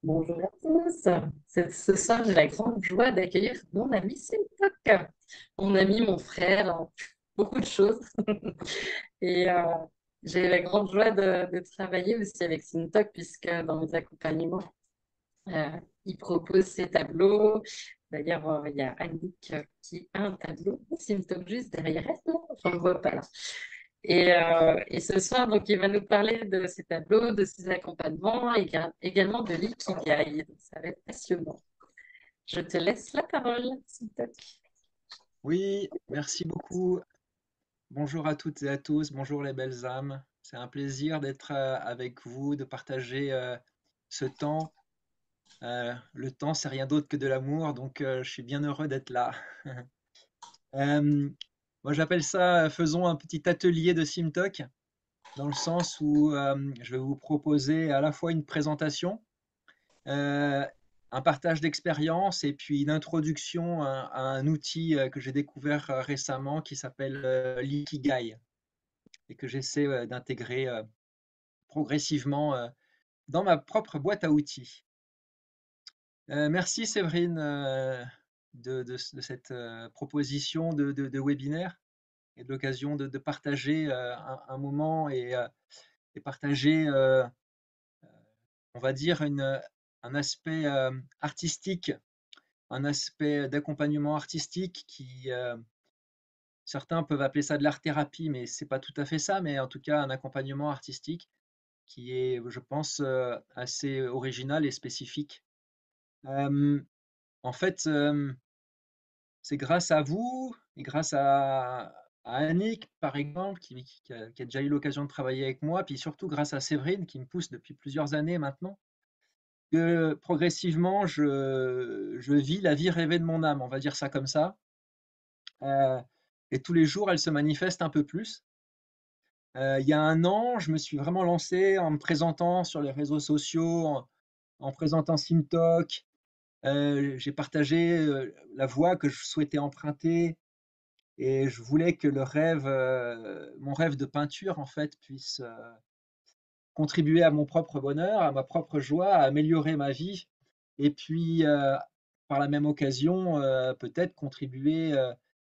Bonjour à tous. Ce soir, j'ai la grande joie d'accueillir mon ami Simtok. Mon ami, mon frère, beaucoup de choses. Et j'ai la grande joie de travailler aussi avec Simtok, puisque dans mes accompagnements, euh, il propose ses tableaux. D'ailleurs, il y a Annick qui a un tableau, Simtok juste derrière elle. Non, je ne le vois pas là. Et ce soir, donc, il va nous parler de ses tableaux, de ses accompagnements, et également de l'ikigai. Donc, ça va être passionnant. Je te laisse la parole, Simtok. Oui, merci beaucoup. Bonjour à toutes et à tous, bonjour les belles âmes. C'est un plaisir d'être avec vous, de partager ce temps. Le temps, c'est rien d'autre que de l'amour, donc je suis bien heureux d'être là. Euh, Moi, j'appelle ça faisons un petit atelier de Simtok, dans le sens où je vais vous proposer à la fois une présentation, euh, un partage d'expérience et puis une introduction à un outil que j'ai découvert récemment qui s'appelle l'Ikigai, et que j'essaie d'intégrer progressivement dans ma propre boîte à outils. Merci Séverine de cette proposition de webinaire et de l'occasion de partager un moment et partager, on va dire, un aspect artistique, un aspect d'accompagnement artistique qui, certains peuvent appeler ça de l'art-thérapie, mais c'est pas tout à fait ça, mais en tout cas un accompagnement artistique qui est, je pense, assez original et spécifique. Hem, En fait, c'est grâce à vous et grâce à Annick, par exemple, qui a déjà eu l'occasion de travailler avec moi, puis surtout grâce à Séverine qui me pousse depuis plusieurs années maintenant, que progressivement je vis la vie rêvée de mon âme, on va dire ça comme ça. Heu et tous les jours, elle se manifeste un peu plus. Il y a un an, je me suis vraiment lancé en me présentant sur les réseaux sociaux, en présentant Simtok. J'ai partagé, la voie que je souhaitais emprunter et je voulais que mon rêve de peinture en fait puisse, contribuer à mon propre bonheur, à ma propre joie, à améliorer ma vie et puis, par la même occasion, peut-être contribuer,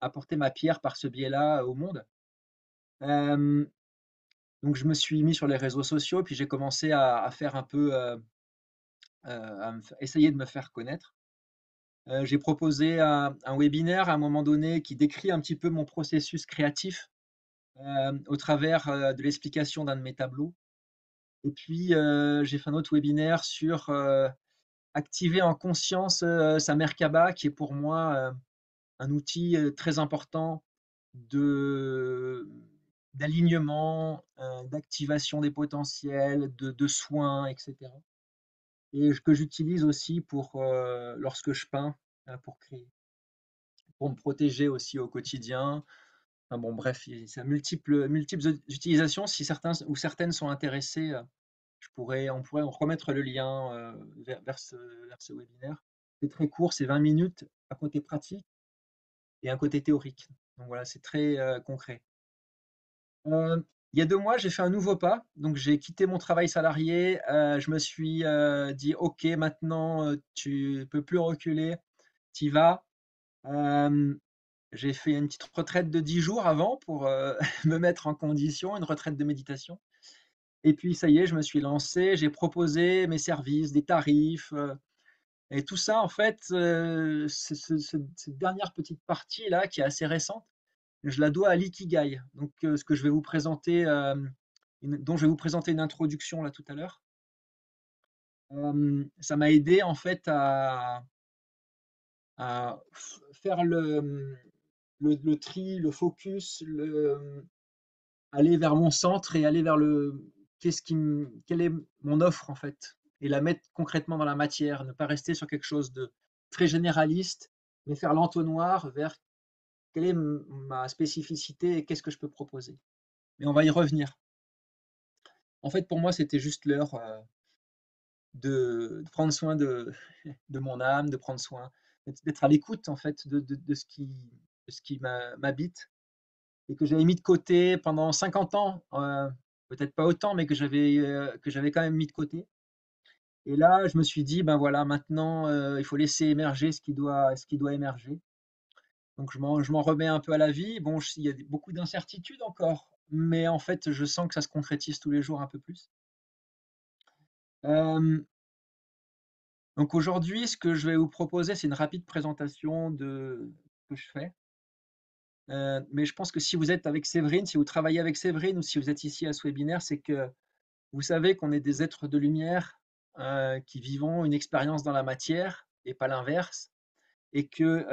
apporter ma pierre par ce biais-là au monde. Hem, donc je me suis mis sur les réseaux sociaux, puis j'ai commencé à faire un peu, à me f essayer de me faire connaître. J'ai proposé un webinaire à un moment donné qui décrit un petit peu mon processus créatif, au travers, de l'explication d'un de mes tableaux et puis, j'ai fait un autre webinaire sur, activer en conscience, sa Merkaba qui est pour moi, un outil, très important de d'alignement, d'activation des potentiels, de soins et cetera et que j'utilise aussi pour, lorsque je peins, pour créer, pour me protéger aussi au quotidien. Enfin bon, bref, ça a multiples utilisations. Si certains ou certaines sont intéressés, on pourrait en remettre le lien vers ce webinaire. C'est très court, c'est 20 minutes, un côté pratique et un côté théorique. Donc voilà, c'est très concret. Il y a 2 mois, j'ai fait un nouveau pas. Donc j'ai quitté mon travail salarié. Je me suis dit, OK, maintenant, tu peux plus reculer, tu y vas. Euh, j'ai fait une petite retraite de 10 jours avant pour me mettre en condition, une retraite de méditation. Et puis ça y est, je me suis lancé, j'ai proposé mes services, des tarifs, et tout ça en fait, cette dernière petite partie là qui est assez récente, je la dois à l'ikigai. Donc ce que je vais vous présenter, dont je vais vous présenter une introduction là tout à l'heure. Ça m'a aidé en fait à faire le tri, le focus, aller vers mon centre et aller vers quelle est mon offre en fait, et la mettre concrètement dans la matière, ne pas rester sur quelque chose de très généraliste, mais faire l'entonnoir vers quelle est ma spécificité et qu'est-ce que je peux proposer. Mais on va y revenir. En fait, pour moi, c'était juste l'heure de prendre soin de mon âme, de prendre soin, d'être à l'écoute en fait de ce qui m'habite et que j'avais mis de côté pendant 50 ans, peut-être pas autant, mais que j'avais quand même mis de côté. Et là, je me suis dit: «Ben voilà, maintenant, il faut laisser émerger ce qui doit émerger». Donc je m'en remets un peu à la vie. Bon, il y a beaucoup d'incertitudes encore, mais en fait, je sens que ça se concrétise tous les jours un peu plus. Hem, donc aujourd'hui, ce que je vais vous proposer, c'est une rapide présentation de ce que je fais. Mais je pense que si vous êtes avec Séverine, si vous travaillez avec Séverine ou si vous êtes ici à ce webinaire, c'est que vous savez qu'on est des êtres de lumière, qui vivons une expérience dans la matière et pas l'inverse, et que,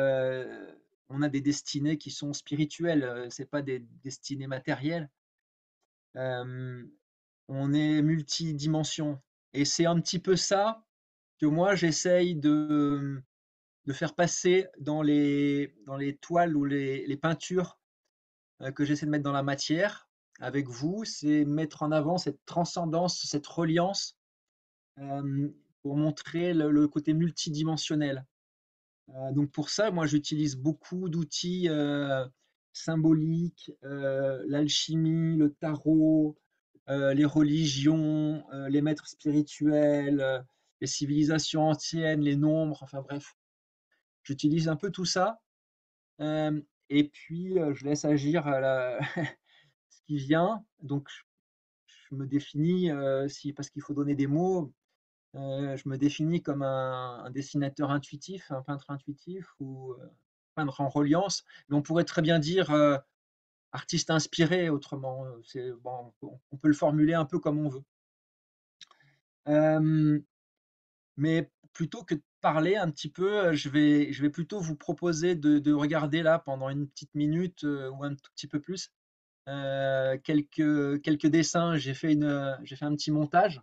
on a des destinées qui sont spirituelles, c'est pas des destinées matérielles. Hem, on est multidimension et c'est un petit peu ça que moi j'essaye de faire passer dans les toiles ou les peintures, que j'essaie de mettre dans la matière avec vous. C'est mettre en avant cette transcendance, cette reliance, pour montrer le côté multidimensionnel. Donc pour ça, moi, j'utilise beaucoup d'outils, symboliques, l'alchimie, le tarot, les religions, les maîtres spirituels, les civilisations anciennes, les nombres, enfin bref. J'utilise un peu tout ça, et puis, je laisse agir, la ce qui vient. Donc je me définis, si parce qu'il faut donner des mots, je me définis comme un dessinateur intuitif, un peintre intuitif ou, peindre en reliance. Mais on pourrait très bien dire, artiste inspiré autrement, c'est bon, on peut le formuler un peu comme on veut. Hem, mais plutôt que de parler un petit peu, je vais plutôt vous proposer de regarder là pendant une petite minute, ou un tout petit peu plus, quelques dessins. J'ai fait un petit montage.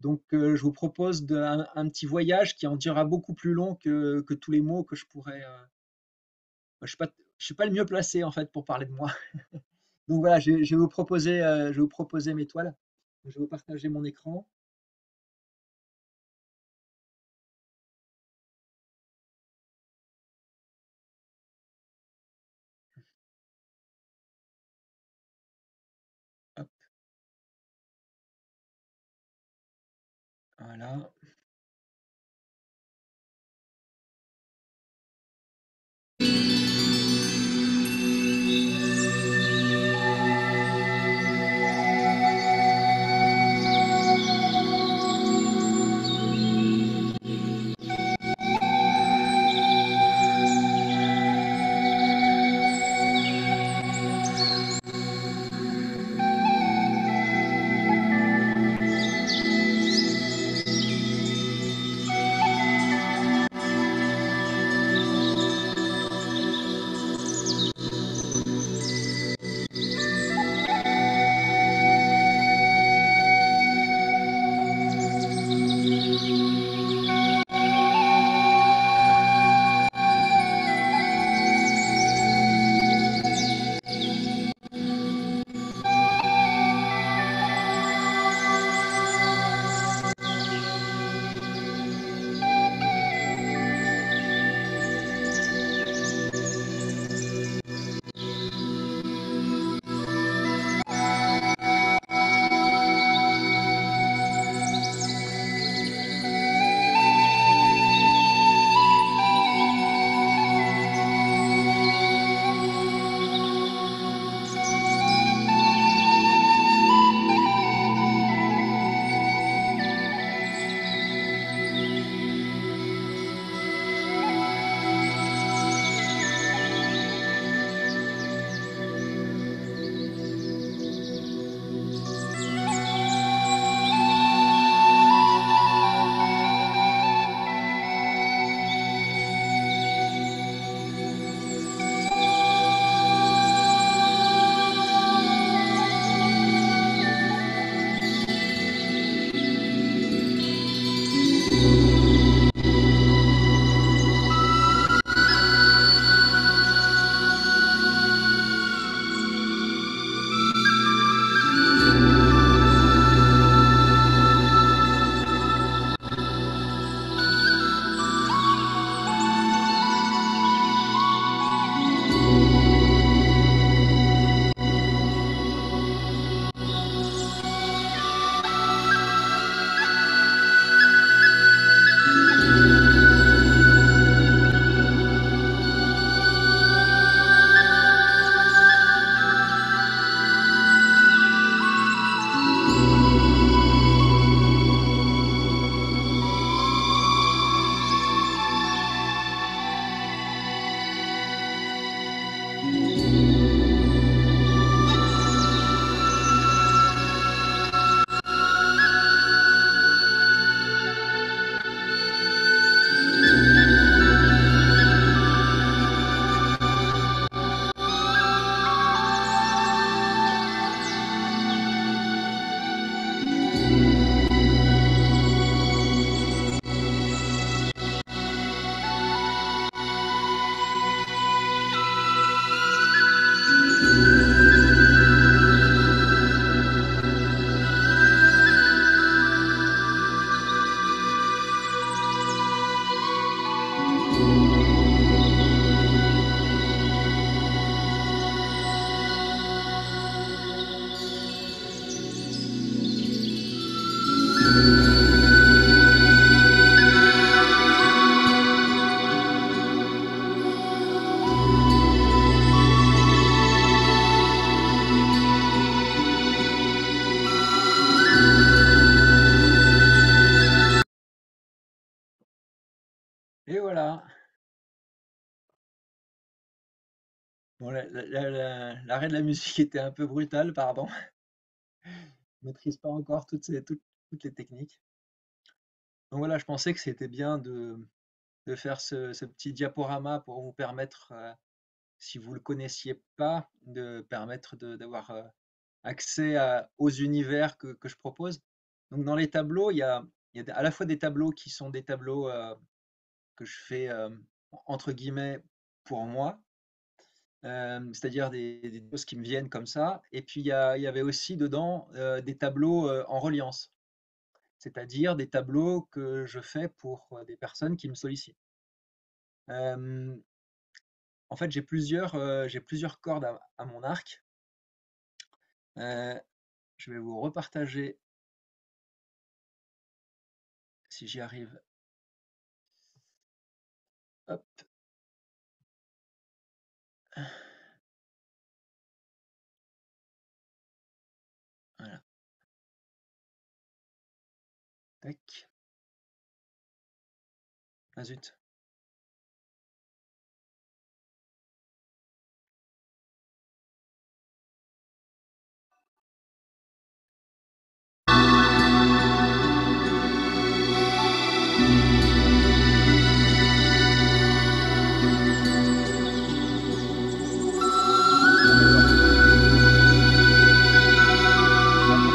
Donc, je vous propose un petit voyage qui en dira beaucoup plus long que tous les mots que je pourrais. Je suis pas le mieux placé en fait pour parler de moi. Donc voilà, je vais vous proposer mes toiles. Je vais vous partager mon écran. Hop, voilà. Et voilà. Bon, l'arrêt de la musique était un peu brutal, pardon. Je maîtrise pas encore toutes les techniques. Donc voilà, je pensais que c'était bien de faire ce petit diaporama pour vous permettre, si vous le connaissiez pas, de permettre d'avoir accès aux univers que je propose. Donc dans les tableaux, il y a à la fois des tableaux qui sont des tableaux que je fais entre guillemets pour moi, c'est-à-dire des choses qui me viennent comme ça. Et puis il y avait aussi dedans des tableaux en reliance, c'est-à-dire des tableaux que je fais pour des personnes qui me sollicitent. Euh, En fait, j'ai plusieurs cordes à mon arc. Euh, je vais vous repartager si j'y arrive. Hop, voilà, tac. Ah zut. Ah d'accord.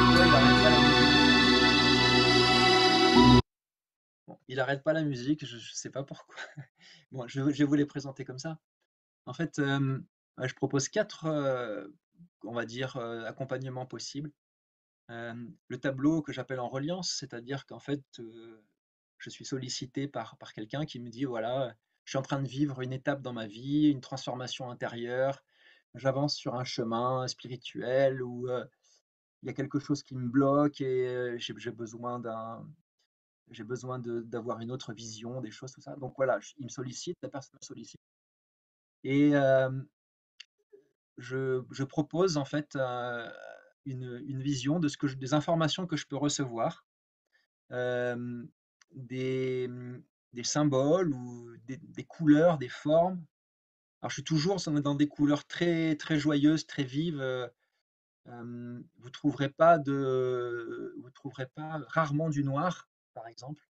Je sais pas pourquoi il arrête pas la musique. Bon, il arrête pas la musique, je sais pas pourquoi. Bon, je vais vous les présenter comme ça. En fait, ouais, je propose quatre, on va dire, accompagnements possibles. Le tableau que j'appelle en reliance, c'est-à-dire qu'en fait, je suis sollicité par quelqu'un qui me dit: «Voilà, je suis en train de vivre une étape dans ma vie, une transformation intérieure. J'avance sur un chemin spirituel où, il y a quelque chose qui me bloque et j'ai besoin d'avoir une autre vision des choses», tout ça. Donc voilà, il me sollicite, la personne me sollicite et je propose en fait, une vision de des informations que je peux recevoir, hem, des, des symboles ou des couleurs, des formes. Alors je suis toujours dans des couleurs très, très joyeuses, très vives, vous trouverez pas rarement du noir, par exemple.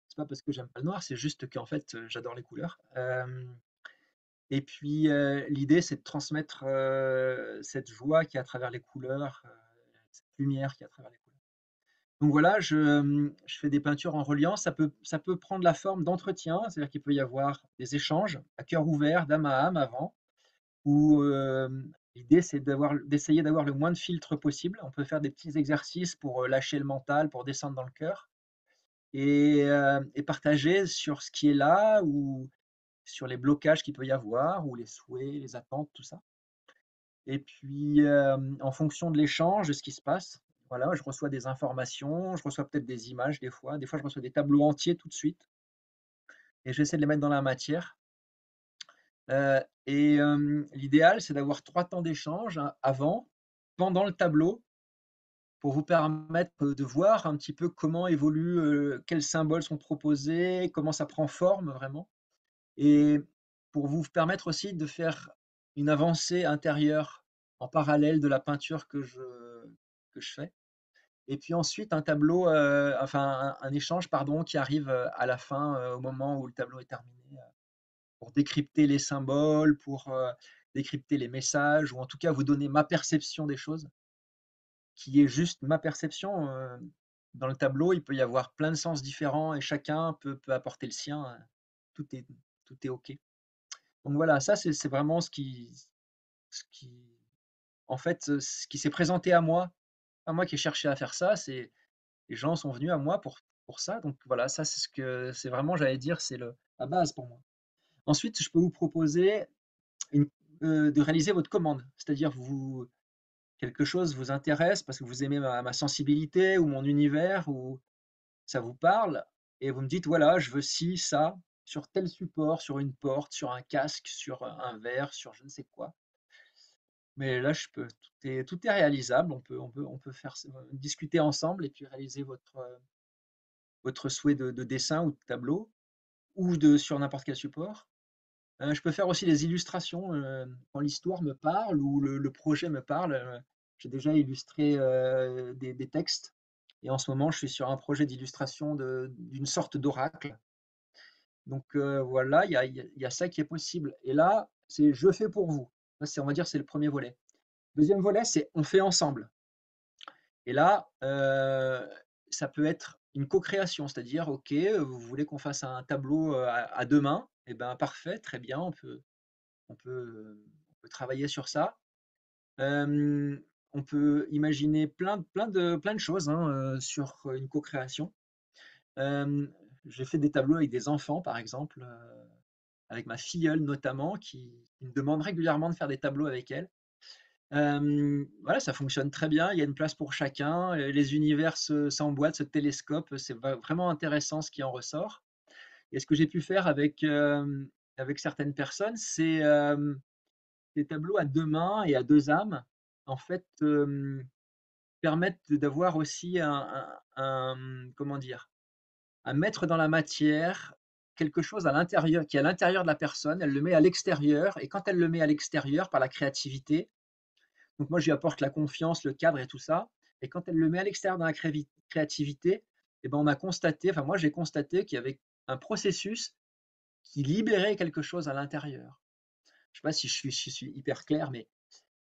C'est pas parce que j'aime pas le noir, c'est juste qu'en fait, j'adore les couleurs. Et puis, l'idée, c'est de transmettre, cette joie qui est à travers les couleurs, cette lumière qui est à travers les couleurs. Donc voilà, je fais des peintures en reliance. Ça peut prendre la forme d'entretien, c'est-à-dire qu'il peut y avoir des échanges à cœur ouvert, d'âme à âme avant, où, l'idée, c'est d'essayer d'avoir le moins de filtres possible. On peut faire des petits exercices pour, lâcher le mental, pour descendre dans le cœur et partager sur ce qui est là ou sur les blocages qu'il peut y avoir ou les souhaits, les attentes, tout ça. Et puis, en fonction de l'échange, de ce qui se passe, voilà, je reçois des informations, je reçois peut-être des images des fois. Des fois, je reçois des tableaux entiers tout de suite et j'essaie de les mettre dans la matière. L'idéal, c'est d'avoir 3 temps d'échange, hein, avant, pendant le tableau, pour vous permettre de voir un petit peu comment évolue, quels symboles sont proposés, comment ça prend forme vraiment. Et pour vous permettre aussi de faire une avancée intérieure en parallèle de la peinture que je fais. Et puis ensuite un tableau, enfin un échange pardon, qui arrive, à la fin, au moment où le tableau est terminé, pour décrypter les symboles, pour, décrypter les messages ou en tout cas vous donner ma perception des choses, qui est juste ma perception, dans le tableau, il peut y avoir plein de sens différents et chacun peut apporter le sien, tout est tout est OK. Donc voilà, ça c'est vraiment ce qui en fait, ce qui s'est présenté à moi, pas moi qui ai cherché à faire ça, c'est les gens sont venus à moi pour ça, donc voilà, ça c'est vraiment, j'allais dire, c'est le la base pour moi. Ensuite, je peux vous proposer une de réaliser votre commande, c'est-à-dire quelque chose vous intéresse parce que vous aimez ma sensibilité ou mon univers ou ça vous parle et vous me dites: «Voilà, je veux ci, ça, sur tel support, sur une porte, sur un casque, sur un verre, sur je ne sais quoi». Mais là, je peux tout est réalisable. On peut faire discuter ensemble et puis réaliser votre souhait de dessin ou de tableau. ou sur n'importe quel support. Je peux faire aussi des illustrations, quand l'histoire me parle ou le projet me parle. J'ai déjà illustré, des textes et en ce moment, je suis sur un projet d'illustration d'une sorte d'oracle. Donc voilà, il y a ça qui est possible et là, c'est «je fais pour vous». Ça, c'est on va dire, c'est le premier volet. Deuxième volet, c'est «on fait ensemble» et là, ça peut être une co-création, c'est-à-dire: «OK, vous voulez qu'on fasse un tableau, à 2 mains? Et ben, parfait, très bien, on peut travailler sur ça. Hem, on peut imaginer plein de choses, hein, sur une co-création. Hem, j'ai fait des tableaux avec des enfants, par exemple, avec ma filleule notamment, qui me demande régulièrement de faire des tableaux avec elle. Voilà, ça fonctionne très bien, il y a une place pour chacun, les univers s'emboîtent, se télescopent, c'est vraiment intéressant ce qui en ressort. Et ce que j'ai pu faire avec certaines personnes, c'est, des tableaux à 2 mains et à 2 âmes, en fait, permettent d'avoir aussi comment dire? À mettre dans la matière quelque chose à l'intérieur qui est à l'intérieur de la personne, elle le met à l'extérieur et quand elle le met à l'extérieur par la créativité, donc moi je lui apporte la confiance, le cadre et tout ça et quand elle le met à l'extérieur dans la créativité et ben, on a constaté, enfin moi j'ai constaté qu'il y avait un processus qui libérait quelque chose à l'intérieur. Je sais pas si je suis hyper clair, mais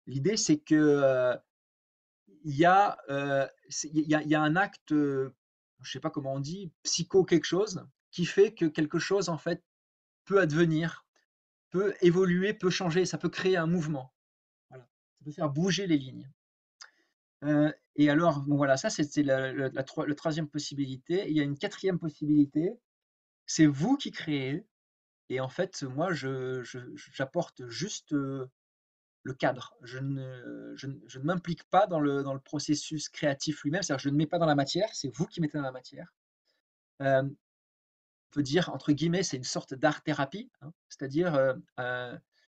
l'idée c'est que, il y a, il y a un acte, je sais pas comment on dit, psycho quelque chose, qui fait que quelque chose, en fait, peut advenir, peut évoluer, peut changer, ça peut créer un mouvement. Voilà. Ça peut faire bouger les lignes. Et alors, bon voilà, ça c'était la 3e possibilité. Il y a une quatrième possibilité, c'est vous qui créez et en fait, moi j'apporte juste, le cadre. Je ne m'implique pas dans le processus créatif lui-même, c'est-à-dire je ne mets pas dans la matière, c'est vous qui mettez dans la matière. On peut dire entre guillemets, c'est une sorte d'art-thérapie, hein, c'est-à-dire,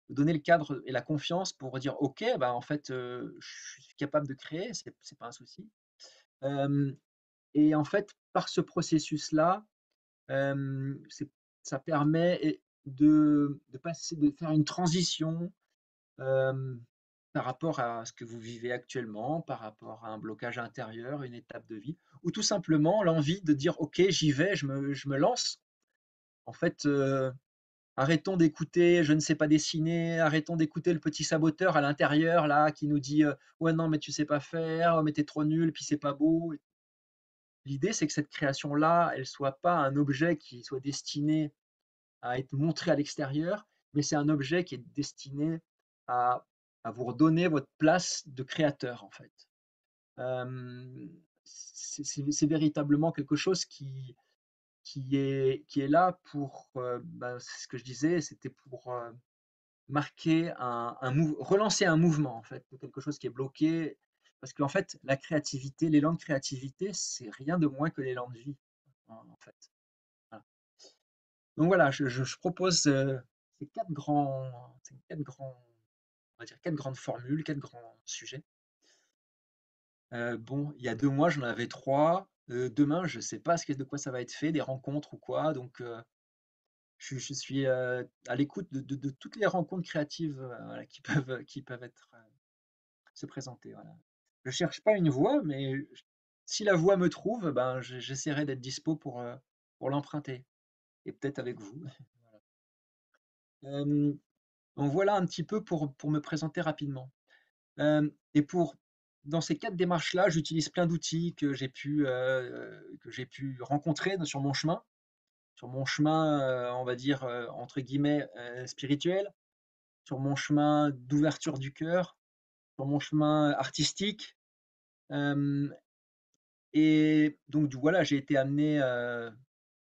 donner le cadre et la confiance pour dire: «OK, bah, en fait, je suis capable de créer, c'est pas un souci». Hem et en fait, par ce processus-là, c'est ça permet de faire une transition. Hem, Par rapport à ce que vous vivez actuellement, par rapport à un blocage intérieur, une étape de vie, ou tout simplement l'envie de dire: «OK, j'y vais, je me lance». En fait, arrêtons d'écouter «Je ne sais pas dessiner», arrêtons d'écouter le petit saboteur à l'intérieur là qui nous dit, «Ouais, non, mais tu sais pas faire, oh, mais tu trop nul, puis c'est pas beau». L'idée, c'est que cette création-là, elle soit pas un objet qui soit destiné à être montré à l'extérieur, mais c'est un objet qui est destiné à vous redonner votre place de créateur, en fait. C'est véritablement quelque chose qui est là pour, bah, c'est ce que je disais, c'était pour, marquer relancer un mouvement, en fait, de quelque chose qui est bloqué. Parce qu'en fait, la créativité, l'élan de créativité, c'est rien de moins que l'élan de vie, en fait. Voilà. Donc voilà, je propose, ces 4 grands, on va dire 4 grandes formules, 4 grands sujets. Bon, il y a 2 mois, j'en avais 3. Demain, je ne sais pas de quoi ça va être fait, des rencontres ou quoi, donc je suis, à l'écoute de toutes les rencontres créatives, voilà, qui peuvent être, se présenter, voilà. Je cherche pas une voie, mais si la voie me trouve, ben, j'essaierai d'être dispo pour l'emprunter et peut-être avec vous. Hem, donc voilà un petit peu pour me présenter rapidement. Et dans ces 4 démarches-là, j'utilise plein d'outils que j'ai pu rencontrer sur mon chemin, on va dire, entre guillemets, «spirituel», sur mon chemin d'ouverture du cœur, sur mon chemin artistique. Hem Et donc voilà, j'ai été amené, à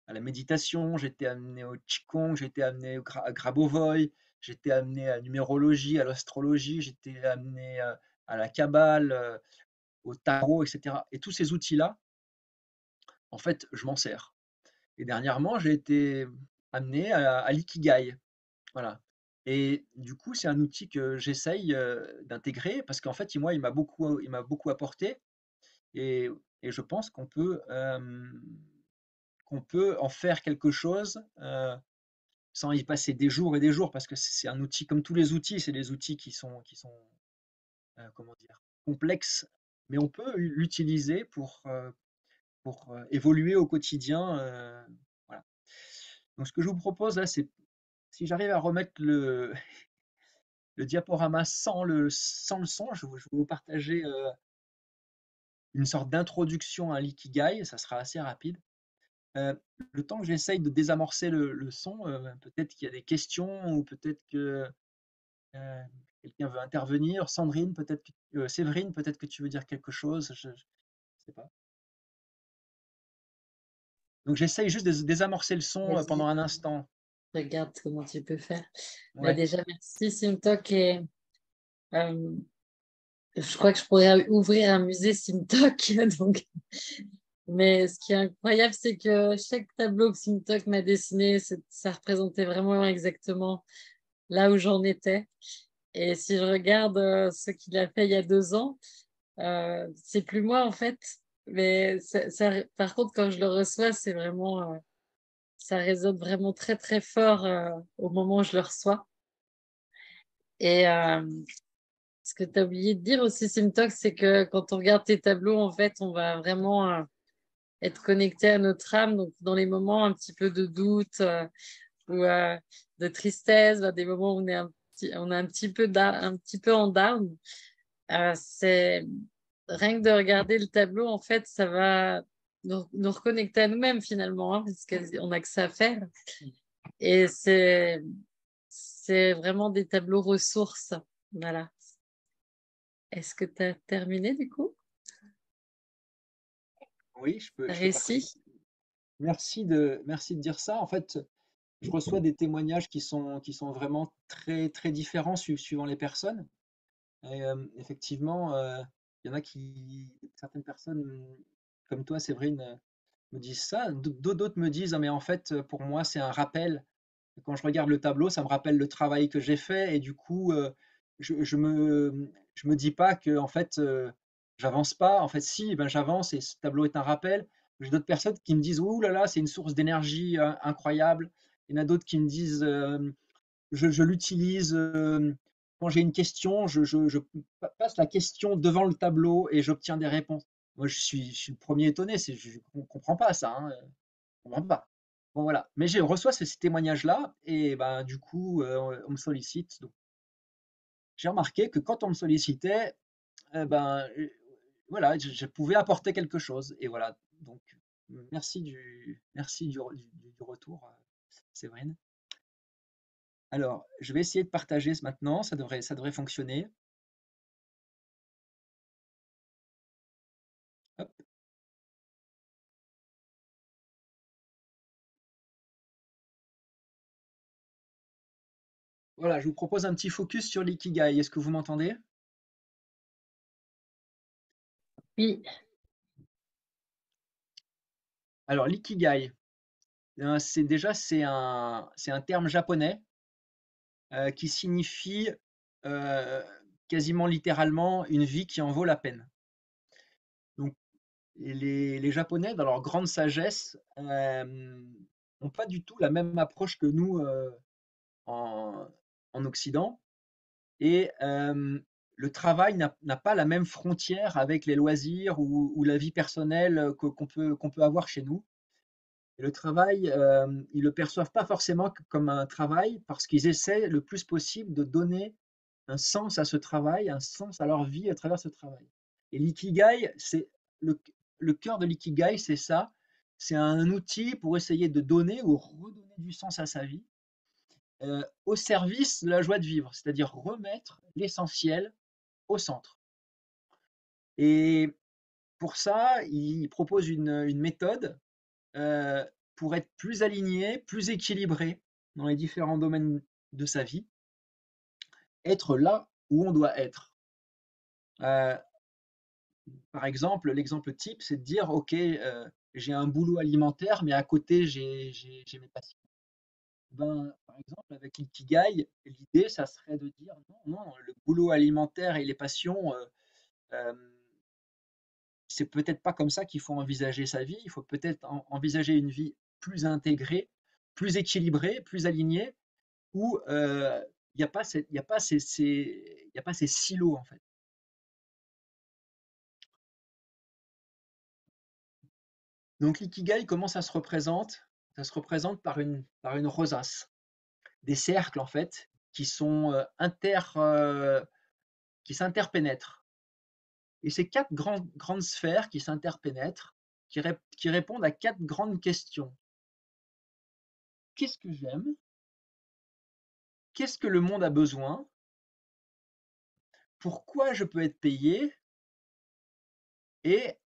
la méditation, j'ai été amené au qigong, j'ai été amené au à Grabovoi, j'ai été amené à la numérologie, à l'astrologie, j'ai été amené, à la kabbale, au tarot et cetera et tous ces outils-là, en fait, je m'en sers et dernièrement, j'ai été amené à l'ikigai, voilà et du coup, c'est un outil que j'essaye, d'intégrer parce qu'en fait, il m'a beaucoup apporté et je pense qu'on peut en faire quelque chose sans y passer des jours et des jours, parce que c'est un outil comme tous les outils, c'est des outils qui sont comment dire, complexes, mais on peut l'utiliser pour évoluer au quotidien. Voilà. Donc, ce que je vous propose là, c'est si j'arrive à remettre le diaporama sans le son, je vais vous partager une sorte d'introduction à l'ikigai, ça sera assez rapide. Le temps que j'essaye de désamorcer le son, peut-être qu'il y a des questions ou peut-être que euh, quelqu'un veut intervenir. Sandrine, peut-être Séverine, peut-être que tu veux dire quelque chose, je ne sais pas. Donc j'essaye juste de désamorcer le son pendant Vas-y, un instant. regarde comment tu peux faire. Bah, Ouais. déjà, merci Simtok. Et euh, je crois que je pourrais ouvrir un musée Simtok. Donc, mais ce qui est incroyable, c'est que chaque tableau que Simtok m'a dessiné, ça représentait vraiment exactement là où j'en étais. Et si je regarde ce qu'il a fait il y a 2 ans, c'est plus moi en fait. Mais par contre, quand je le reçois, c'est vraiment, ça résonne vraiment très très fort au moment où je le reçois. Et ce que tu as oublié de dire aussi, Simtox, c'est que quand on regarde tes tableaux, en fait, on va vraiment être connecté à notre âme. Donc, dans les moments un petit peu de doute ou de tristesse, des moments où on est un petit peu en down, c'est rien que de regarder le tableau, en fait, ça va nous reconnecter à nous-mêmes finalement, hein, parce qu'on n'a que ça à faire. Et c'est vraiment des tableaux ressources. Voilà. Est-ce que tu as terminé du coup? Oui, T'as je peux réussi? participer. Merci de dire ça. En fait, je reçois des témoignages qui sont vraiment très, très différents suivant les personnes. Et effectivement, il y en a certaines personnes comme toi, Séverine, me disent ça. D'autres me disent, ah, mais en fait, pour moi, c'est un rappel. Quand je regarde le tableau, ça me rappelle le travail que j'ai fait et du coup, je me dis pas que en fait, j'avance pas. En fait, si, ben, j'avance et ce tableau est un rappel. J'ai d'autres personnes qui me disent: «Ouh là là, c'est une source d'énergie, incroyable». Il y en a d'autres qui me disent, je l'utilise, quand j'ai une question, je passe la question devant le tableau et j'obtiens des réponses. Moi, je suis le premier étonné, je ne comprends pas ça, hein, je comprends pas. Bon, voilà. Mais je reçois ces témoignages-là et ben, du coup, on me sollicite. Donc, j'ai remarqué que quand on me sollicitait, ben, voilà, je pouvais apporter quelque chose. Et voilà. Donc, merci du retour, Séverine. Alors, je vais essayer de partager maintenant, ça devrait fonctionner. Hop. Voilà, je vous propose un petit focus sur l'ikigai. Est-ce que vous m'entendez? Oui. Alors, l'ikigai, c'est un terme japonais qui signifie euh, quasiment littéralement une vie qui en vaut la peine. Donc, les Japonais, dans leur grande sagesse, n'ont pas du tout la même approche que nous en, en Occident. Et le travail n'a pas la même frontière avec les loisirs ou la vie personnelle qu'on peut avoir chez nous. Et le travail, ils le perçoivent pas forcément comme un travail parce qu'ils essaient le plus possible de donner un sens à ce travail, un sens à leur vie à travers ce travail. Et l'ikigai, c'est le, le cœur de l'ikigai, c'est ça. C'est un outil pour essayer de donner ou redonner du sens à sa vie au service de la joie de vivre, c'est-à-dire remettre l'essentiel au centre. Et pour ça, il propose une méthode euh, pour être plus aligné, plus équilibré dans les différents domaines de sa vie, être là où on doit être. Euh, Par exemple, l'exemple type, c'est de dire, OK, j'ai un boulot alimentaire, mais à côté, j'ai mes passions. Ben, par exemple, avec l'ikigai, l'idée, ça serait de dire, non, non, le boulot alimentaire et les passions, euh, c'est peut-être pas comme ça qu'il faut envisager sa vie. Il faut peut-être envisager une vie plus intégrée, plus équilibrée, plus alignée, où il n'y a pas il y a pas il y a pas ces silos en fait. Donc l'ikigai, comment ça se représente? Ça se représente par une rosace, des cercles en fait qui sont qui s'interpénètrent. Et ces quatre grandes sphères qui s'interpénètrent, qui répondent à quatre grandes questions. Qu'est-ce que j'aime? Qu'est-ce que le monde a besoin? Pourquoi je peux être payé? Et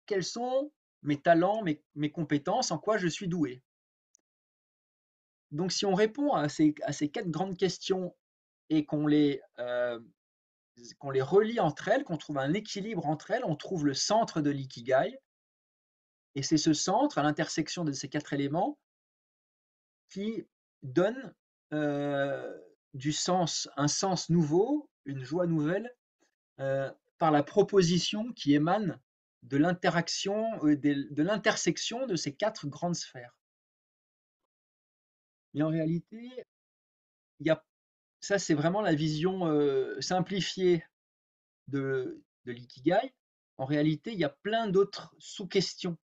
quels sont mes talents, mes compétences, en quoi je suis doué? Donc si on répond à ces quatre grandes questions et qu'on les relie entre elles, qu'on trouve un équilibre entre elles, on trouve le centre de l'ikigai. Et c'est ce centre, à l'intersection de ces quatre éléments, qui donne du sens, un sens nouveau, une joie nouvelle, par la proposition qui émane de l'interaction, de l'intersection de ces quatre grandes sphères. Mais en réalité, il y a, ça c'est vraiment la vision simplifiée de l'ikigai. En réalité, il y a plein d'autres sous-questions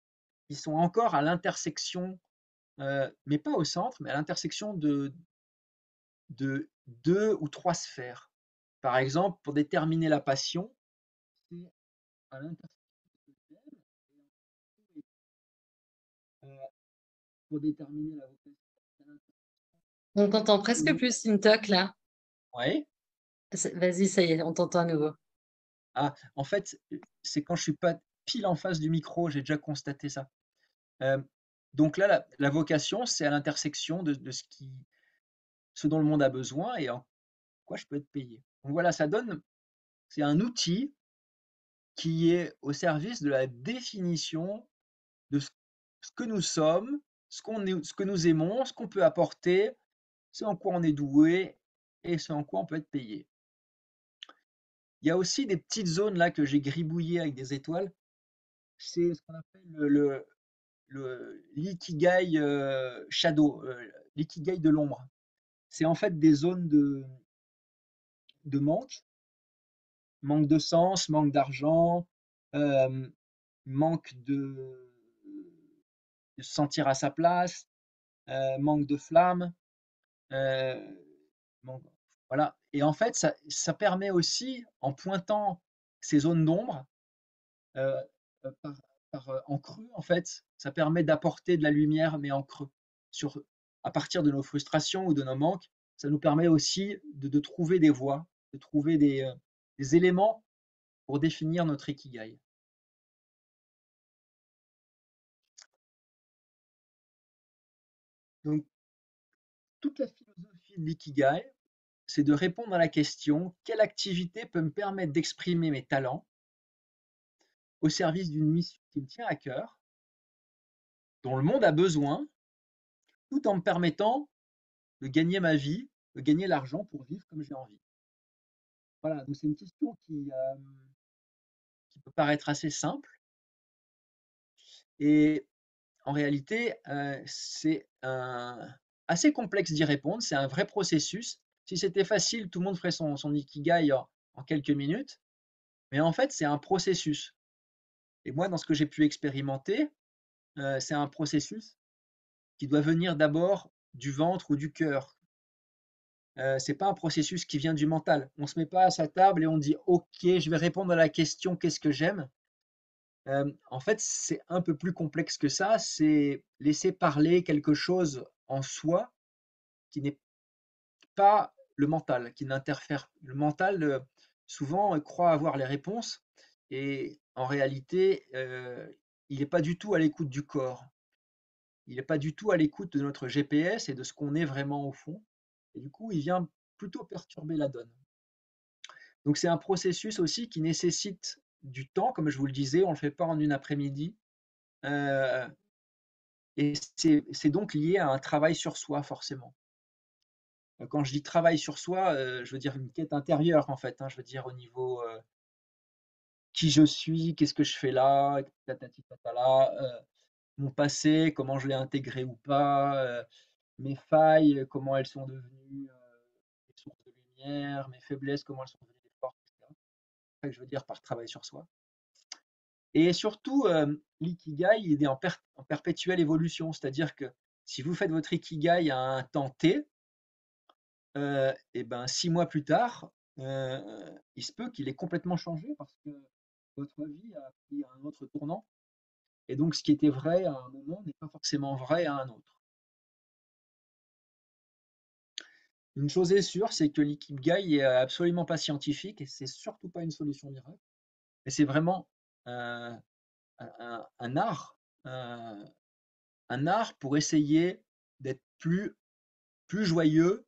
qui sont encore à l'intersection, mais pas au centre, mais à l'intersection de deux ou trois sphères. Par exemple, pour déterminer la passion, c'est à l'intersection de thème, pour déterminer la vocation. On t'entend presque plus, une toque là. Ouais. Vas-y, ça y est, on t'entend à nouveau. Ah, en fait, c'est quand je suis pas pile en face du micro, j'ai déjà constaté ça. Euh, donc là, la vocation, c'est à l'intersection de ce dont le monde a besoin et en quoi je peux être payé. Donc voilà, ça donne, c'est un outil qui est au service de la définition de ce que nous sommes, ce que nous aimons, ce qu'on peut apporter, ce en quoi on est doué et ce en quoi on peut être payé. Il y a aussi des petites zones là que j'ai gribouillées avec des étoiles. C'est ce qu'on appelle l'ikigai shadow, l'ikigai de l'ombre. C'est en fait des zones de manque de sens, manque d'argent, euh, manque de se sentir à sa place, manque de flamme, manque- voilà. Et en fait, ça permet aussi, en pointant ces zones d'ombre, euh, par, en creux, en fait, ça permet d'apporter de la lumière, mais en creux, à partir de nos frustrations ou de nos manques. Ça nous permet aussi de trouver des voies, de trouver des éléments pour définir notre ikigai. Donc, toute la philosophie de l'ikigai, c'est de répondre à la question: quelle activité peut me permettre d'exprimer mes talents au service d'une mission qui me tient à cœur, dont le monde a besoin, tout en me permettant de gagner ma vie, de gagner l'argent pour vivre comme j'ai envie. Voilà, donc c'est une question qui peut paraître assez simple et en réalité, c'est assez complexe d'y répondre. C'est un vrai processus. Si c'était facile, tout le monde ferait son ikigai en quelques minutes. Mais en fait, c'est un processus. Et moi, dans ce que j'ai pu expérimenter, c'est un processus qui doit venir d'abord du ventre ou du cœur. C'est pas un processus qui vient du mental. On se met pas à sa table et on dit: OK, je vais répondre à la question qu'est-ce que j'aime. En fait, c'est un peu plus complexe que ça. C'est laisser parler quelque chose en soi qui n'est pas le mental, qui n'interfère. Le mental, souvent, croit avoir les réponses et en réalité, il n'est pas du tout à l'écoute du corps. Il n'est pas du tout à l'écoute de notre GPS et de ce qu'on est vraiment au fond. Et du coup, il vient plutôt perturber la donne. Donc c'est un processus aussi qui nécessite du temps, comme je vous le disais, on ne le fait pas en une après-midi. Et c'est donc lié à un travail sur soi, forcément. Quand je dis travail sur soi, je veux dire une quête intérieure, en fait, hein, je veux dire au niveau qui je suis, qu'est-ce que je fais là, tatati tatala, mon passé, comment je l'ai intégré ou pas, mes failles, comment elles sont devenues, des sources de lumière, mes faiblesses, comment elles sont devenues des forces, et cetera. C'est ça que je veux dire par travail sur soi. Et surtout, l'ikigai, il est en perpétuelle évolution. C'est-à-dire que si vous faites votre ikigai à un temps T, et ben 6 mois plus tard, il se peut qu'il ait complètement changé parce que votre vie a pris un autre tournant et donc ce qui était vrai à un moment n'est pas forcément vrai à un autre. Une chose est sûre, c'est que l'ikigai est absolument pas scientifique et c'est surtout pas une solution miracle, mais c'est vraiment, heu, un art, un art pour essayer d'être plus joyeux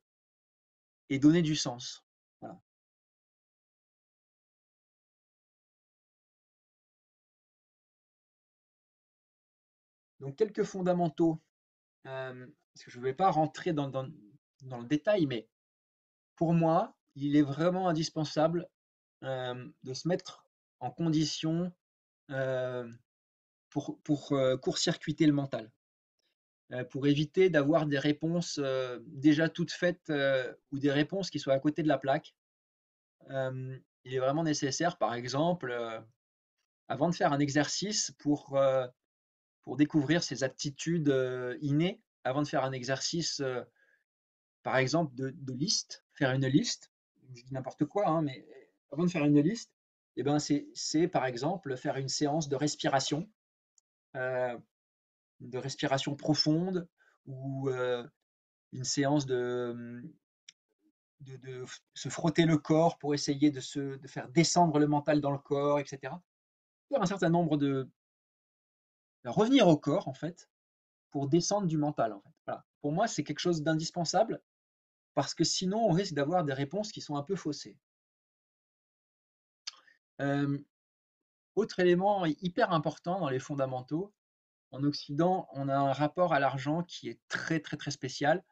et donner du sens. Voilà. Donc quelques fondamentaux, parce que je ne vais pas rentrer dans le détail, mais pour moi, il est vraiment indispensable, de se mettre en condition, heu, pour court-circuiter le mental, pour éviter d'avoir des réponses, déjà toutes faites, ou des réponses qui soient à côté de la plaque. Il est vraiment nécessaire, par exemple, avant de faire un exercice pour découvrir ses aptitudes, innées, avant de faire un exercice, par exemple de liste, faire une liste, je dis n'importe quoi, hein, mais avant de faire une liste, et ben, c'est par exemple faire une séance heu, de respiration profonde ou, une séance de se frotter le corps pour essayer de faire descendre le mental dans le corps et cetera. Faire un certain nombre de revenir au corps en fait, pour descendre du mental, en fait. Voilà. Pour moi, c'est quelque chose d'indispensable parce que sinon, on risque d'avoir des réponses qui sont un peu faussées. Hem, Autre élément hyper important dans les fondamentaux, en Occident, on a un rapport à l'argent qui est très, très, très spécial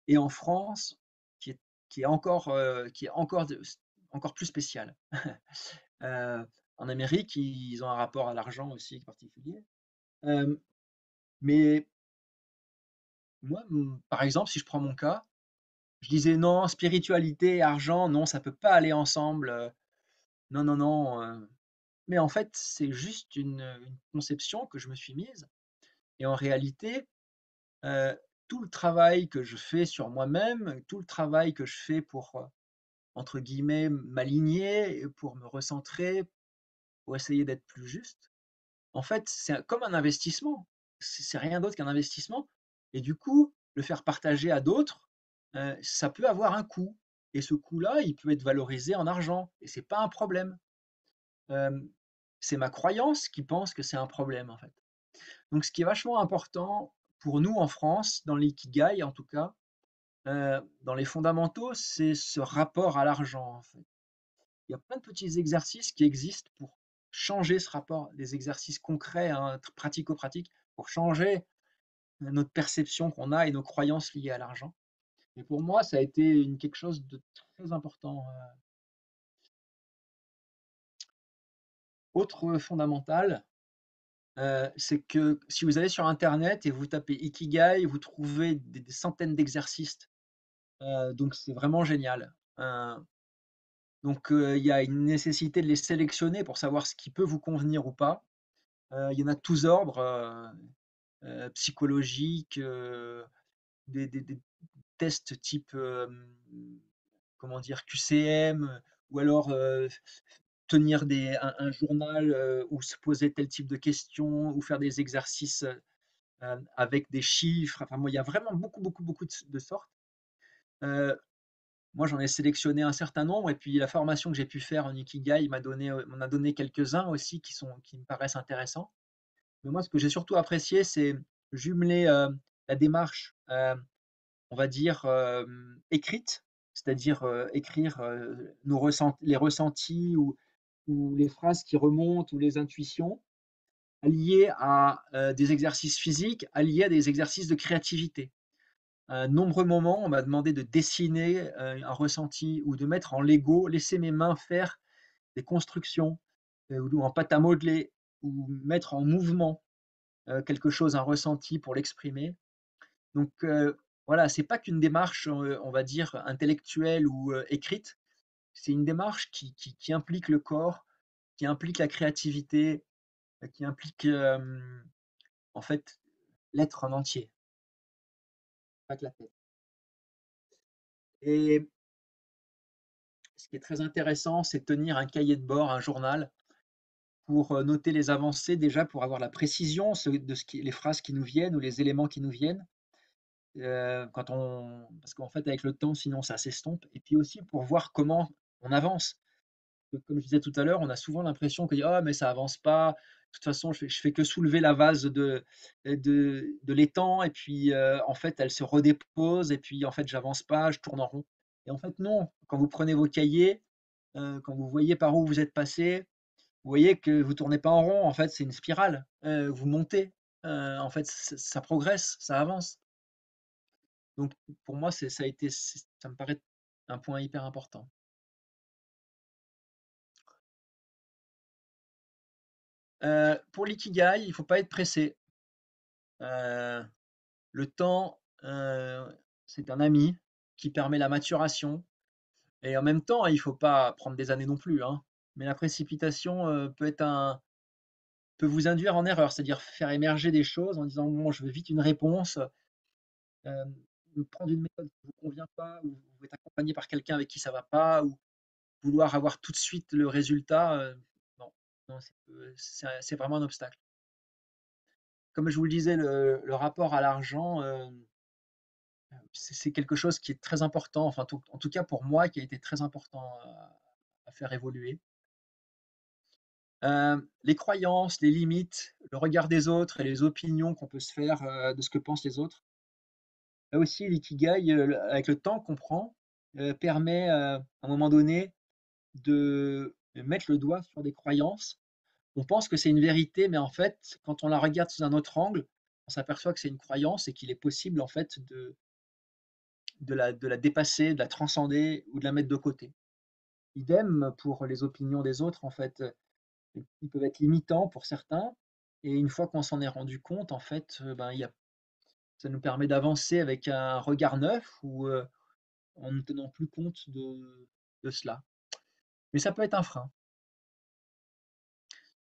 et en France, qui est qui est encore plus spécial. Heu, En Amérique, ils ont un rapport à l'argent aussi particulier. Hem, mais moi, par exemple, si je prends mon cas, je disais: «Non, spiritualité et argent, non, ça peut pas aller ensemble, non, non, non», mais en fait, c'est juste une conception que je me suis mise et en réalité, heu, tout le travail que je fais sur moi-même, tout le travail que je fais pour, entre guillemets, «m'aligner» et pour me recentrer, pour essayer d'être plus juste, en fait, c'est comme un investissement. C'est rien d'autre qu'un investissement et du coup, le faire partager à d'autres, ça peut avoir un coût et ce coût-là, il peut être valorisé en argent et c'est pas un problème. Hem, c'est ma croyance qui pense que c'est un problème, en fait. Donc ce qui est vachement important pour nous en France, dans l'ikigai en tout cas, dans les fondamentaux, c'est ce rapport à l'argent, en fait. Il y a plein de petits exercices qui existent pour changer ce rapport, des exercices concrets, hein, pratico-pratiques, pour changer notre perception qu'on a et nos croyances liées à l'argent. Et pour moi, ça a été quelque chose de très important. Autre fondamental, c'est que si vous allez sur internet et vous tapez Ikigai, vous trouvez des centaines d'exercices, donc c'est vraiment génial. Donc il y a une nécessité de les sélectionner pour savoir ce qui peut vous convenir ou pas. Il y en a de tous ordres, psychologiques, des tests type, comment dire? QCM, ou alors, tenir un journal, ou se poser tel type de questions ou faire des exercices, avec des chiffres. Enfin, moi, il y a vraiment beaucoup, beaucoup, beaucoup de sortes. Heu, Moi, j'en ai sélectionné un certain nombre et puis la formation que j'ai pu faire en Ikigai m'en a donné quelques-uns aussi qui me paraissent intéressants. Mais moi, ce que j'ai surtout apprécié, c'est jumeler, la démarche, on va dire, écrite, c'est-à-dire, écrire, les ressentis ou les phrases qui remontent ou les intuitions, liées à, des exercices physiques, liées à des exercices de créativité. À nombreux moments, on m'a demandé de dessiner, un ressenti ou de mettre en Lego, laisser mes mains faire des constructions, ou en pâte à modeler, ou mettre en mouvement quelque chose, un ressenti pour l'exprimer. Donc voilà, c'est pas qu'une démarche, on va dire intellectuelle ou écrite, c'est une démarche qui implique le corps, qui implique la créativité, qui implique, en fait, l'être en entier, pas que la tête. Et ce qui est très intéressant, c'est de tenir un cahier de bord, un journal, pour noter les avancées, déjà pour avoir la précision de les phrases qui nous viennent ou les éléments qui nous viennent. Parce qu'en fait, avec le temps, sinon ça s'estompe. Et puis aussi pour voir comment on avance. Comme je disais tout à l'heure, on a souvent l'impression que ah mais ça avance pas. De toute façon, je fais que soulever la vase de l'étang et puis en fait, elle se redépose et puis en fait, j'avance pas, je tourne en rond. Et en fait, non. Quand vous prenez vos cahiers, quand vous voyez par où vous êtes passé, vous voyez que vous tournez pas en rond. En fait, c'est une spirale. Vous montez. En fait, ça progresse, ça avance. Donc pour moi, ça me paraît un point hyper important. Pour l'ikigai, il faut pas être pressé. Heu, le temps, c'est un ami qui permet la maturation et en même temps, il faut pas prendre des années non plus, hein. Mais la précipitation, peut vous induire en erreur, c'est-à-dire faire émerger des choses en disant: «Bon, je veux vite une réponse», hem, ou prendre une méthode qui vous convient pas, ou vous êtes accompagné par quelqu'un avec qui ça va pas, ou vouloir avoir tout de suite le résultat, non, non, c'est vraiment un obstacle. Comme je vous le disais, le rapport à l'argent, c'est quelque chose qui est très important, enfin, en tout cas pour moi, qui a été très important à faire évoluer. Les croyances, les limites, le regard des autres et les opinions qu'on peut se faire, de ce que pensent les autres. Là aussi, l'ikigai, avec le temps qu'on prend, permet, à un moment donné, de mettre le doigt sur des croyances. On pense que c'est une vérité, mais en fait, quand on la regarde sous un autre angle, on s'aperçoit que c'est une croyance et qu'il est possible, en fait, de la dépasser, de la transcender ou de la mettre de côté. Idem pour les opinions des autres, en fait, ils peuvent être limitants pour certains et une fois qu'on s'en est rendu compte, en fait, ben, il y a ça nous permet d'avancer avec un regard neuf ou, en ne tenant plus compte de cela. Mais ça peut être un frein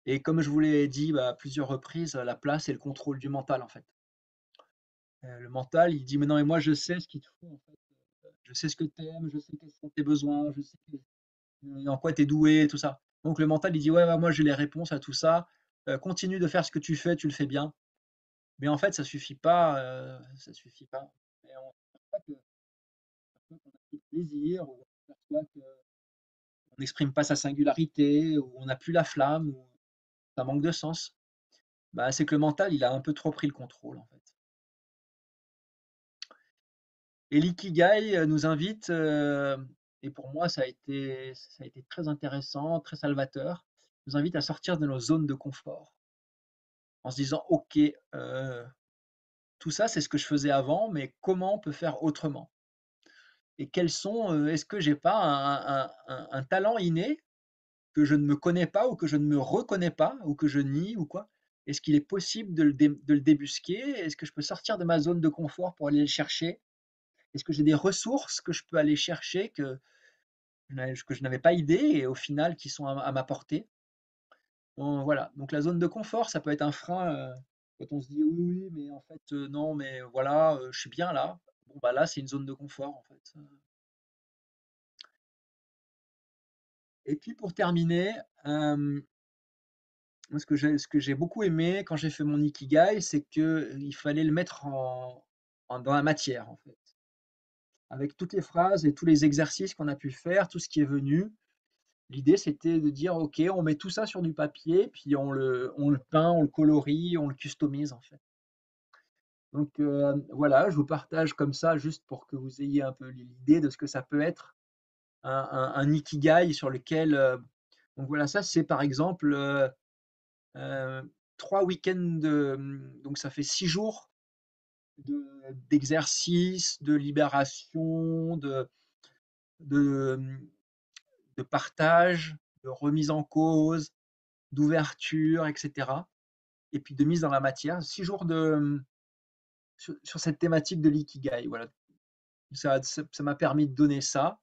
et comme je vous l'ai dit, bah, à plusieurs reprises, la place et le contrôle du mental, en fait. Le mental, il dit: «Mais non, mais moi je sais ce qu'il te faut, en fait, je sais ce que tu aimes, je sais quels sont tes besoins, je sais en quoi tu es doué», tout ça. Donc le mental, il dit: «Ouais, ouais, moi j'ai les réponses à tout ça, continue de faire ce que tu le fais bien». Mais en fait, ça suffit pas et on s'aperçoit que parfois qu'on a plus de plaisir ou on s'aperçoit qu'on n'exprime pas sa singularité ou on n'a plus la flamme ou ça manque de sens. Bah, c'est que le mental, il a un peu trop pris le contrôle, en fait. Et l'ikigai, nous invite, et pour moi ça a été très intéressant, très salvateur, nous invite à sortir de nos zones de confort en se disant: «OK, tout ça, c'est ce que je faisais avant, mais comment on peut faire autrement? Et est-ce que j'ai pas un talent inné que je ne me connais pas ou que je ne me reconnais pas ou que je nie ou quoi? Est-ce qu'il est possible de le débusquer? Est-ce que je peux sortir de ma zone de confort pour aller le chercher? Est-ce que j'ai des ressources que je peux aller chercher que je n'avais pas idée et au final qui sont à ma portée?» Bon voilà, donc la zone de confort, ça peut être un frein, quand on se dit: «Oui, oui, mais en fait, non, mais voilà, je suis bien là». Bon, bah, là, c'est une zone de confort, en fait, et puis pour terminer, moi ce que j'ai beaucoup aimé quand j'ai fait mon ikigai, c'est qu'il fallait le mettre dans la matière, en fait. Avec toutes les phrases et tous les exercices qu'on a pu faire, tout ce qui est venu, l'idée c'était de dire: «OK, on met tout ça sur du papier, puis on le peint, on le colorie, on le customise, en fait». Donc voilà, je vous partage comme ça juste pour que vous ayez un peu l'idée de ce que ça peut être un ikigai sur lequel, donc voilà, ça c'est par exemple, heu, 3 week-ends donc ça fait 6 jours d'exercice, de libération, de, mmh, de partage, de remise en cause, d'ouverture, etc. Et puis de mise dans la matière. 6 jours sur cette thématique de l'ikigai. Voilà. Ça m'a permis de donner ça.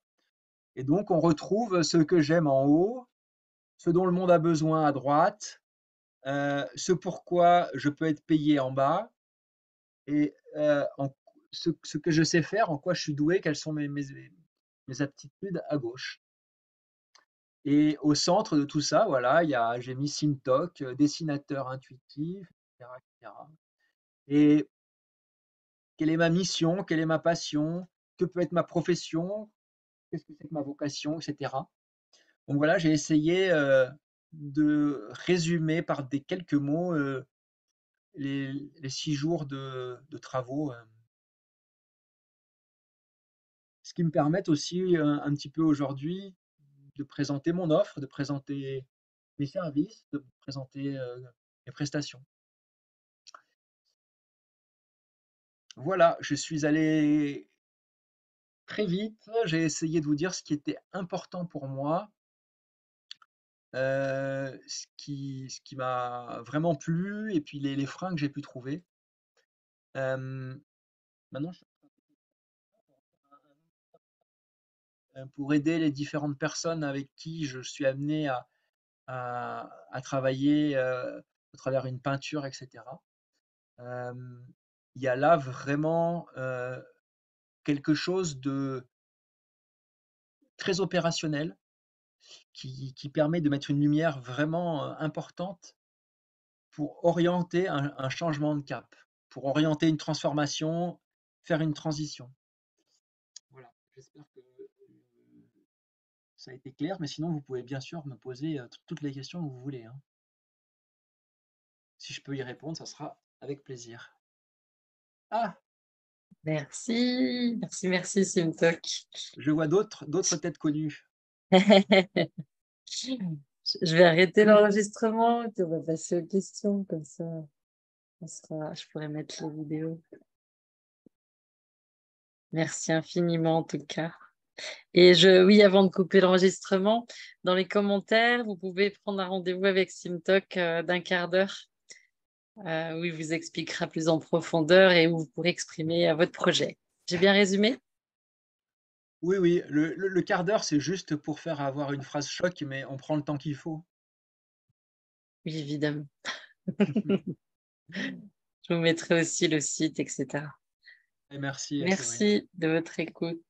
Et donc, on retrouve ce que j'aime en haut, ce dont le monde a besoin à droite, ce pourquoi je peux être payé en bas, et ce que je sais faire, en quoi je suis doué, quelles sont mes aptitudes à gauche. Et au centre de tout ça, voilà, j'ai mis Simtok, dessinateur intuitif, etc., etc. Et quelle est ma mission, quelle est ma passion, que peut être ma profession, qu'est-ce que c'est que ma vocation, etc. Donc voilà, j'ai essayé de résumer par des quelques mots les 6 jours de travaux, ce qui me permet aussi un petit peu aujourd'hui de présenter mon offre, de présenter mes services, de présenter mes prestations. Voilà, je suis allé très vite, j'ai essayé de vous dire ce qui était important pour moi, ce qui m'a vraiment plu, et puis les freins que j'ai pu trouver. Maintenant, pour aider les différentes personnes avec qui je suis amené à travailler à travers une peinture, etc. Il y a là vraiment quelque chose de très opérationnel qui permet de mettre une lumière vraiment importante pour orienter un changement de cap, pour orienter une transformation, faire une transition. Voilà, j'espère que ça a été clair, mais sinon vous pouvez bien sûr me poser toutes les questions que vous voulez, hein. Si je peux y répondre, ça sera avec plaisir. Ah, Merci, merci, merci, Simtok. je vois d'autres têtes connues. Je vais arrêter l'enregistrement et puis on va passer aux questions, comme ça je pourrais mettre les vidéos. Merci infiniment en tout cas. Et oui, avant de couper l'enregistrement, dans les commentaires, vous pouvez prendre un rendez-vous avec Simtok d'un quart d'heure où il vous expliquera plus en profondeur et où vous pourrez exprimer votre projet. J'ai bien résumé? Oui, oui, le quart d'heure, c'est juste pour faire avoir une phrase choc, mais on prend le temps qu'il faut. Oui, évidemment. Je vous mettrai aussi le site, etc. Et merci, Séverine. Merci de votre écoute.